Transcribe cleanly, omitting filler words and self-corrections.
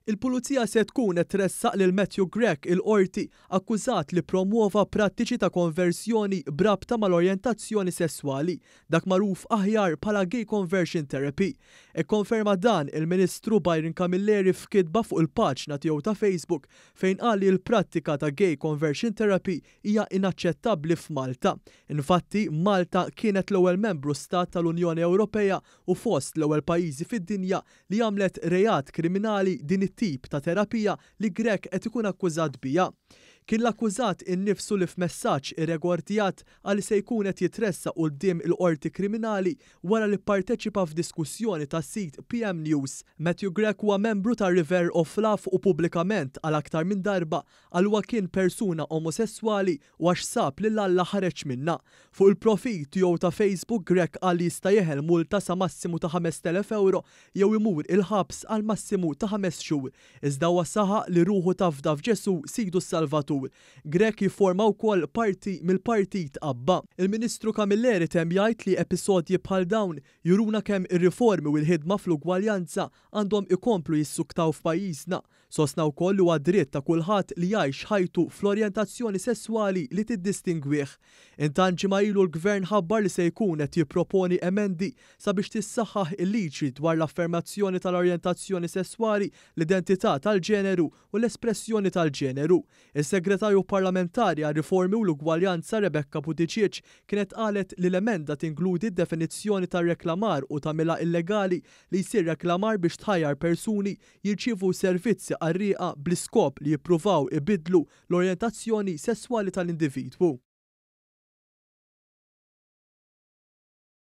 Il-Pulizija se tkun qed tressaq lil Matthew Grech il-qorti akkużat li promuova prattiċi ta' konversjoni brabta mal-orjentazzjoni sesswali, dak magħruf aħjar bħala gay conversion therapy. Ikkonferma dan il-Ministru Byron Camilleri f'kitba fuq il-paġna tiegħu ta' Facebook fejn qal li l-prattika ta' gay conversion therapy hija inaċċettabbli f'Malta. Infatti, Malta kienet l-ewwel membru stat tal-Unjoni Ewropea u fost l-ewwel pajjiżi fid-dinja li għamlet rejat kriminali din it-tip ta' terapija li Grech qed ikun akkużat biha. Kien l-akkużat innifsu li f'messaġġ irregwardjat għal se jkun qed jitressa quddiem il-qorti kriminali wara li pparteċipa f'diskussjoni tas-sit PM News. Matthew Grech huwa membru ta' River of Love u pubblikament għal aktar minn darba għal huwa kien persuna omosessuali u għax sab li l-Alla ħareġ minnha. Fuq il-profil tiegħu ta' Facebook Grech qal li jista' jeħel multa sa massimu ta' 5,000 euro jew imur il-ħabs għal massimu ta' 5 xhur. Iżda huwa saħaq li ruħu tafda f'Ġesu sidu s-Salvatur. Grech jifforma wkoll parti mill-Partit Abba. Il-Ministru Camilleri temm jgħid li episodji bħal dawn juruna kemm ir-riformi u l-ħidma fl-ugwaljanza għandhom ikomplu jissuktaw f'pajjiżna. Sostna wkoll huwa dritt ta' kulħadd li jgħix ħajtu fl-orjentazzjoni sesswali li tiddistingwih. Intant ġimgħa ilu l-Gvern ħabbar li se jkun qed jipproponi emendi sabiex tissaħħaħ il-liġi dwar l-affermazzjoni tal-orjentazzjoni sesswali, l-identità tal-ġeneru u l-espressjoni tal-ġeneru. Is-Segretarju Parlamentari għal Riformi u l-Ugwaljanza Rebecca Buttigieg kienet qalet li l-emenda tinkludi d-definizzjoni tar-reklamar u tagħmilha illegali li jsir reklamar biex tħajjar persuni jirċievu servizzi qarrieqa bl-iskop li jippruvaw ibidlu l-orjentazzjoni sesswali tal-individwu.